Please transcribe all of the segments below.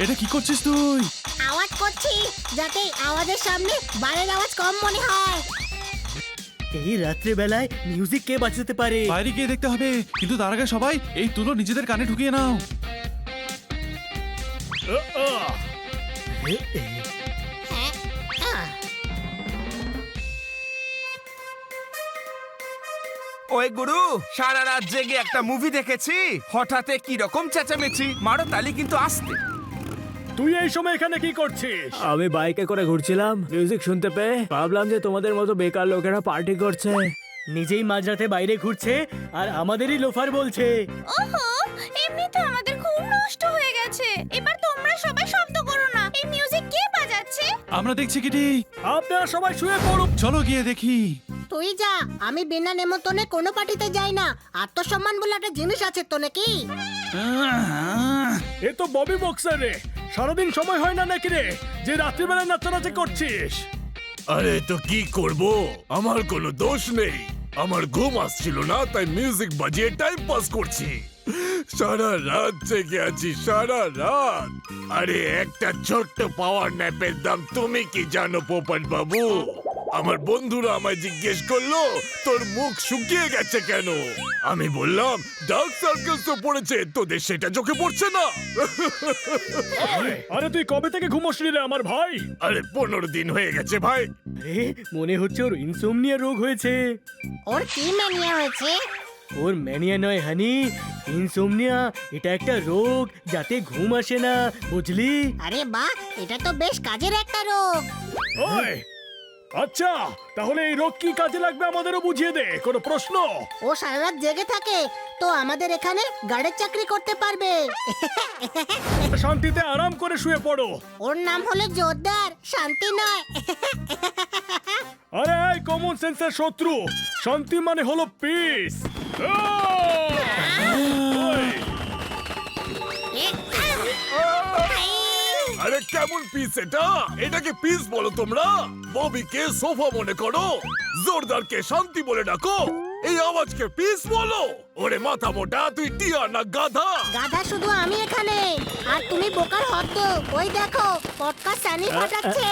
এটা কি করছিস তুই? আওয়াজ করছি যাতে আওয়াজের সামনে বাইরের আওয়াজ কম মনে হয়। এই রাত্রে বেলায় মিউজিক কে বাজাতে পারে? বাইরে গিয়ে দেখতে হবে, কিন্তু তার আগে সবাই এই তুলো নিজেদের কানে ঢুকিয়ে নাও। ওই গুরু, সারা রাত জেগে একটা মুভি দেখেছি, হঠাৎ কি রকম চেঁচামেচি, মারো তালি কিন্তু আসতে। তুই এই সময় এখানে কি করছিস? আমি বাইকে করে ঘুরছিলাম, মিউজিক শুনতে পেয়ে ভাবলাম যে তোমাদের মতো বেকার লোকেরা পার্টি করছে। নিজেই মাঝরাতে বাইরে ঘুরছে আর আমাদেরই লোফার বলছে। ওহো, এমনি তো আমাদের ঘুম নষ্ট হয়ে গেছে। এবার তোমরা সবাই শব্দ করো না। এই মিউজিক কে বাজাচ্ছে? আমরা দেখছি কিটি। আপনারা সবাই শুয়ে পড়ুন। চলো গিয়ে দেখি। তুই যা, আমি বিনা নেমন্তন্নে কোনো পার্টিতে যাই না। আত্মসম্মান বলে একটা জিনিস আছে তো নাকি? এ তো ববি বক্সার রে, সারাদিন সময় হয় না নাকি রে যে রাত্রিবেলা নাচানাচি করছিস? আরে তো কি করব, আমার কোনো দোষ নেই। আমার ঘুম আসছিল না, তাই মিউজিক বাজিয়ে টাইম পাস করছি। সারা রাত জেগে আছি, সারা রাত। আরে একটা ছোট্ট পাওয়ার ন্যাপের দাম তুমি কি জানো পোপট বাবু? আমার বন্ধুরা আমায় জিজ্ঞেস করলো তোর মুখ শুকিয়ে গেছে কেন। আমি বললাম ডার্ক সার্কেল তো পড়েছে, তোদের সেটা চোখে পড়ছে না। আরে তুই কবে থেকে ঘুমোসনি রে আমার ভাই? আরে 15 দিন হয়ে গেছে ভাই। মনে হচ্ছে ওর ইনসোমনিয়া রোগ হয়েছে। ওর কি ম্যানিয়া হয়েছে? ওর ম্যানিয়া নয় হানি, ইনসোমনিয়া। এটা একটা রোগ যাতে ঘুম আসে না, বুঝলি? আরে বাহ, এটা তো বেশ কাজের একটা রোগ। ওই আচ্ছা, তাহলে এই রোগ কি কাজে লাগবে আমাদেরও বুঝিয়ে দে। কোনো প্রশ্ন? ও সারা রাত জেগে থাকে তো আমাদের এখানে গার্ডের চাকরি করতে পারবে। শান্তিতে আরাম করে শুয়ে পড়ো। ওর নাম হলো জোরদার, শান্তি নয়। আরে এই কমন সেন্সের শত্রু, শান্তি মানে হলো পিস। আরে কেমন পিস এটা? এটাকে পিস বলো তোমরা? ববিকে সোফা মনে করো, জোরদারকে শান্তি বলে ডাকো, এই আওয়াজকে পিস বলো? ওরে মাথা মোটা, তুই টিয়া না গাধা? গাধা শুধু আমি এখানে, আর তুমি বোকার হদ্দ। ওই দেখো, পটকা সানি ফাটাচ্ছে।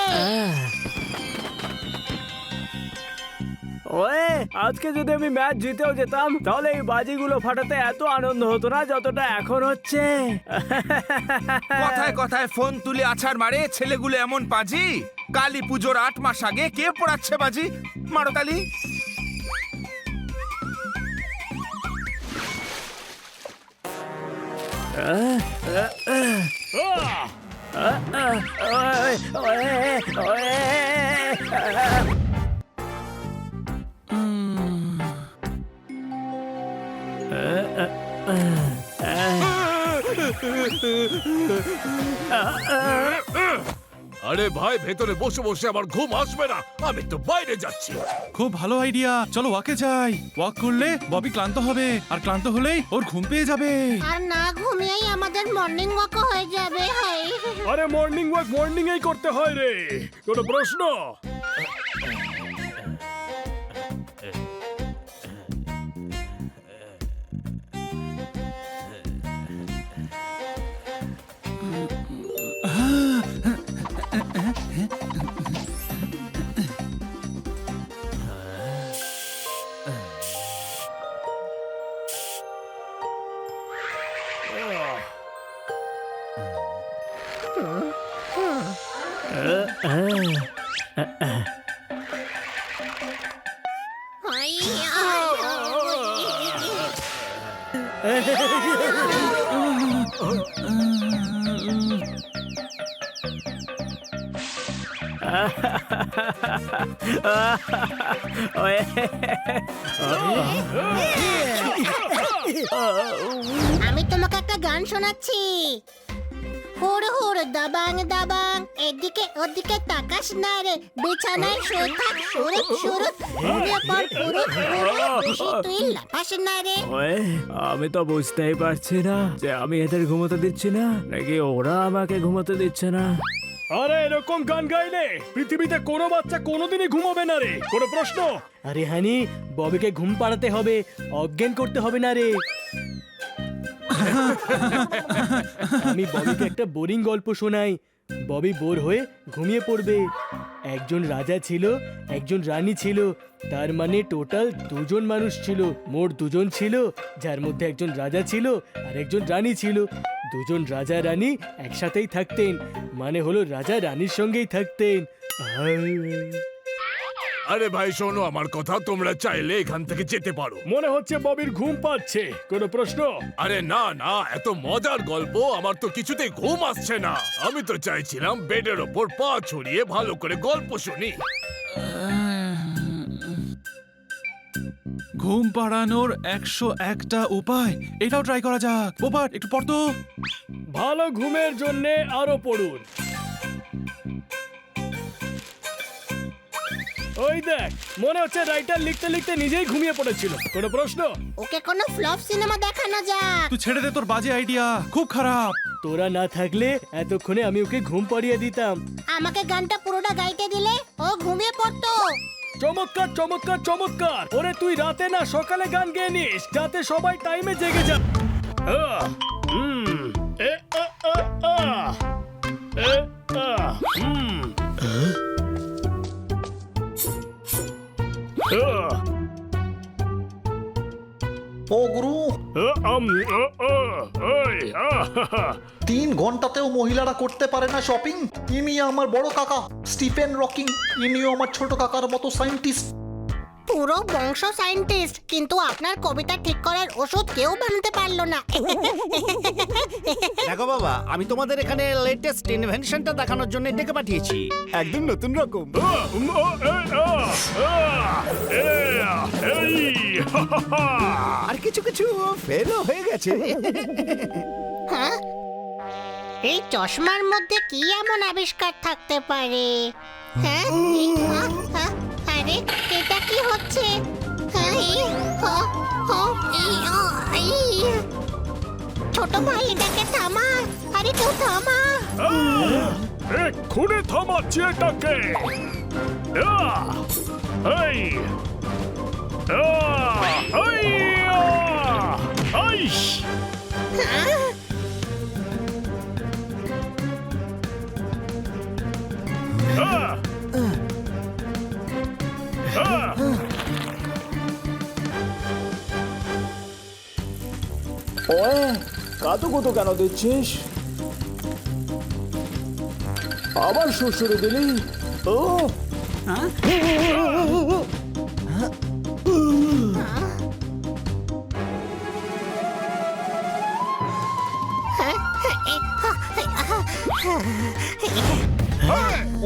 ওয়ে, আজকে যদি আমি ম্যাচ জিতেও যেতাম তাহলে এই বাজিগুলো ফাটাতে এত আনন্দ হতো না যতটা এখন হচ্ছে। কথায় কথায় ফোন তুলে আছাড় মারে ছেলেগুলো এমন পাজি। কালী পুজোর 8 মাস আগে কে পড়াচ্ছে বাজি? মারো তালি। আরে ভাই, ভেতরে বসে বসে আমার ঘুম আসবে না, আমি তো বাইরে যাচ্ছি। খুব ভালো আইডিয়া, চলো ওয়াকে যাই। ওয়াক করলে ববি ক্লান্ত হবে, আর ক্লান্ত হলেই ওর ঘুম পেয়ে যাবে। আর না ঘুমিয়েই আমাদের মর্নিং ওয়াক হয়ে যাবে। হাই, আরে মর্নিং ওয়াক মর্নিং এই করতে হয় রে, কোনো প্রশ্ন? আমি তোমাকে একটা গান শোনাচ্ছি। হুড় হুড় দাবাং দাবাং, এদিকে ওদিকে তাকাস না রে, বিছানায় শুয়ে থাক শুরুত শুরুত, ঘুমিয়ে পড় পুরুত পুরুত, বেশি তুই লাফাস না রে। ওয়ে, আমি তো বুঝতেই পারছি না যে আমি এদের ঘুমোতে দিচ্ছি না নাকি ওরা আমাকে ঘুমোতে দিচ্ছে না। আরে এরকম গান গাইলে পৃথিবীতে কোনো বাচ্চা কোনোদিনই ঘুমাবে না রে, কোনো প্রশ্ন? আরে হানি, ববিকে ঘুম পাড়াতে হবে, অজ্ঞান করতে হবে না রে। আমি ববিকে একটা বোরিং গল্প শোনাই, ববি বোর হয়ে ঘুমিয়ে পড়বে। একজন রাজা ছিল, একজন রানী ছিল, তার মানে টোটাল দুজন মানুষ ছিল, মোট দুজন ছিল, যার মধ্যে একজন রাজা ছিল আর একজন রানী ছিল। দুজন রাজা রানী একসাথেই থাকতেন, মানে হলো রাজা রানীর সঙ্গেই থাকতেন। আরে ভাই শোনো আমার কথা, তোমরা চাইলে এখান থেকে যেতে পারো। মনে হচ্ছে ববির ঘুম পাচ্ছে, কোনো প্রশ্ন? আরে না না, এত মজার গল্প, আমার তো কিছুতেই ঘুম আসছে না। আমি তো চাইছিলাম বেডের ওপর পা ছড়িয়ে ভালো করে গল্প শুনি। ঘুম পাড়ানোর 101টা উপায়, এটাও ট্রাই করা যাক। বোপাট একটু পড় তো। ভালো ঘুমের জন্য আরো পড়ুন। ওই দেখ, মনে হচ্ছে রাইটার লিখতে লিখতে নিজেই ঘুমিয়ে পড়েছিল। কোনো প্রশ্ন? ওকে কোনো ফ্লপ সিনেমা দেখানো যাক। তুই ছেড়ে দে তোর বাজে আইডিয়া, খুব খারাপ। তোরা না থাকলে এতক্ষণে আমি ওকে ঘুম পাড়িয়ে দিতাম। আমাকে গানটা পুরোটা গাইতে দিলে ও ঘুমিয়ে পড়তো। চমৎকার চমৎকার চমৎকার। ওরে তুই রাতে না সকালে গান গেয়ে নিস, যাতে সবাই টাইমে জেগে যা। আহ, হুম, এ, আ, আ, আ। এ, আ, হুম। আহ, ও গুরু, ওই, আহা। 3 ঘন্টাতেও মহিলারা করতে পারে না শপিং। ইনি আমার বড় কাকা স্টিফেন রকিং, ইনিও আমার ছোট কাকার মতো সায়েন্টিস্ট। পুরো বংশ সায়েন্টিস্ট, কিন্তু আপনার কবিতা ঠিক করার ওষুধ কেউ বানাতে পারলো না। দেখো বাবা, আমি তোমাদের এখানে লেটেস্ট ইনভেনশনটা দেখানোর জন্য ডেকে পাঠিয়েছি, একদম নতুন রকম। আর কিছু কিছু ফেলও হয়ে গেছে। হ্যাঁ, এই চশমার মধ্যে কি এমন আবিষ্কার থাকতে পারে? হ্যাঁ, হ্যাঁ, হ্যাঁ, আরে এটা কি হচ্ছে? হ্যাঁ, ছোট ভাই, এটাকে থামা। আরে কেউ থামা। এক্ষুনি থামাচ্ছি এটাকে। এই, ওয়ে, কাতুকুতু কেন দিচ্ছিস? আবার শ্বশুরে দিলি? ও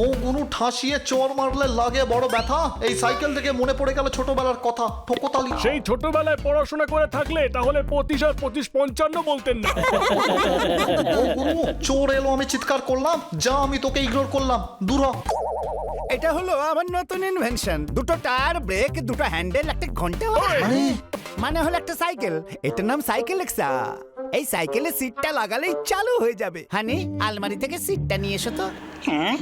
ও গুরু, ঠাসিয়ে চর মারলে লাগে বড় ব্যথা। এই সাইকেল থেকে মনে পড়ে গেল ছোটবেলার কথা, ঠোকতালি। সেই ছোটবেলায় পড়াশোনা করে থাকলে তাহলে 25 আর 25 55 বলতেন না। ও গুরু, চোর এলো, আমি চিৎকার করলাম, যা আমি তোকে ইগনোর করলাম, দূর হ। এটা হলো আমার নতুন ইনভেনশন, দুটো টায়ার, ব্রেক, দুটো হ্যান্ডেল, একটা ঘন্টা। মানে হলো একটা সাইকেল, এটার নাম সাইকেল এক্সা। এই সাইকেলের সিটটা লাগালেই চালু হয়ে যাবে। হানি, আলমারি থেকে সিটটা নিয়ে এসো তো। হ্যাঁ,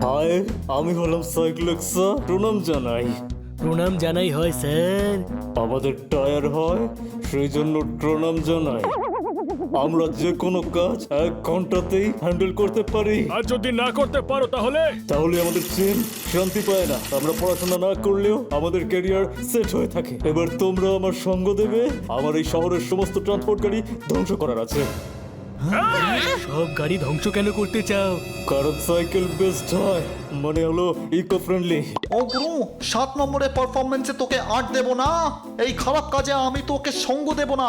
হাই, আমি হলাম সাইক্লেক্সা, প্রণাম জানাই। প্রণাম জানাই হয় স্যার। আমাদের টায়ার হয়, সেই জন্য প্রণাম জানাই। আমরা যে কোনো কাজ 1 ঘন্টাতেই হ্যান্ডেল করতে পারি। আর যদি না করতে পারো তাহলে? তাহলে আমাদের ট্রেন শান্তি পায় না। আমরা পড়াশোনা না করলেও আমাদের ক্যারিয়ার সেট হয়ে থাকে। এবার তোমরা আমার সঙ্গ দেবে, আমার এই শহরের সমস্ত ট্রান্সপোর্ট গাড়ি ধ্বংস করার আছে। সব গাড়ি ধ্বংস কেন করতে চাও? কারণ সাইকেল বেস্ট হয়, মানে হলো ইকো ফ্রেন্ডলি। ও গুরু 7 নম্বরের পারফরমেন্সে তোকে 8 দেব না, এই খারাপ কাজে আমি তোকে সঙ্গ দেব না।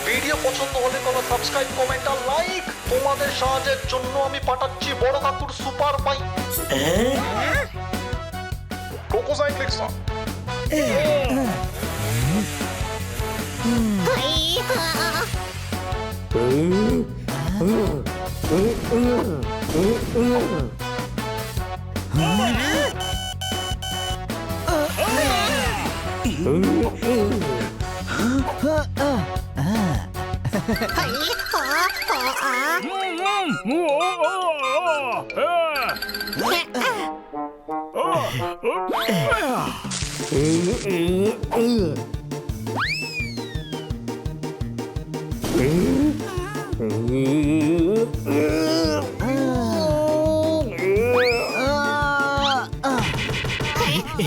ভিডিও পছন্দ হলে কোনো সাবস্ক্রাইব, কমেন্ট আর লাইক। তোমাদের সাহায্যের জন্য আমি পাঠাচ্ছি বড় কাকুর সুপার বাইক। কোকো সাইক্লিক্সা।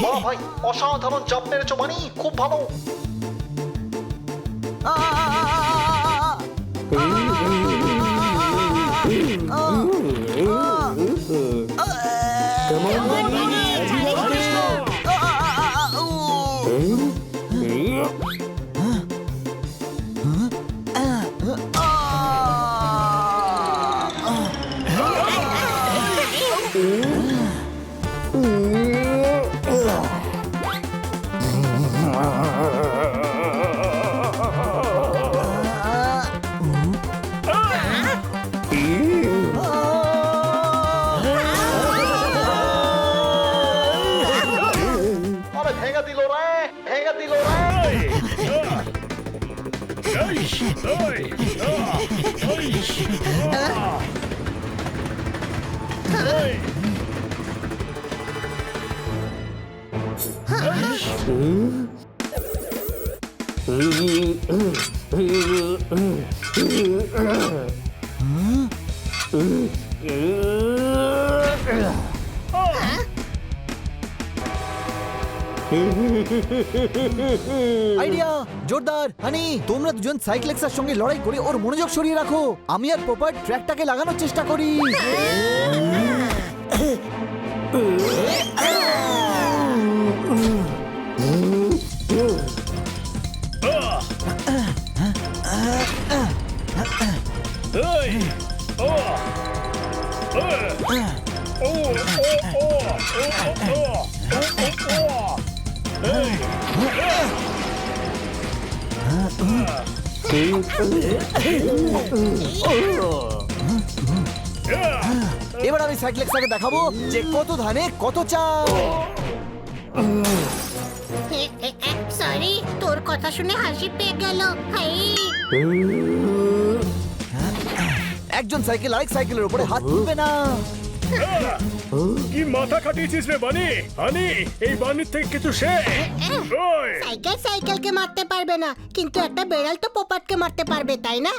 বাহ ভাই, অসাধারণ জাম্প মেরেছো বানি, খুব ভালো। আরে ভেঙে দিল রে, ভেঙে দিল রে। আইডিয়া জোরদার। হানি, তোমরা দুজন সাইক্লেক্সার সঙ্গে লড়াই করে ওর মনোযোগ সরিয়ে রাখো, আমি আর প্রপার ট্র্যাকটাকে লাগানোর চেষ্টা করি। এবার আমি সাইক্লেক্সাকে দেখাবো যে কত ধানে কত চাল। সরি, তোর কথা শুনে হাসি পেয়ে গেল। হাই, একজন সাইকেল আরেক সাইকেলের উপরে হাত তুলবে না। কি মাথা কাটিয়েছিস রে বানি? হানি, এই বানির থেকে কিছু শেখ। সাইকেল সাইকেলকে মারতে পারবে না, কিন্তু একটা বেড়াল তো পোপাটকে মারতে পারবে, তাই না?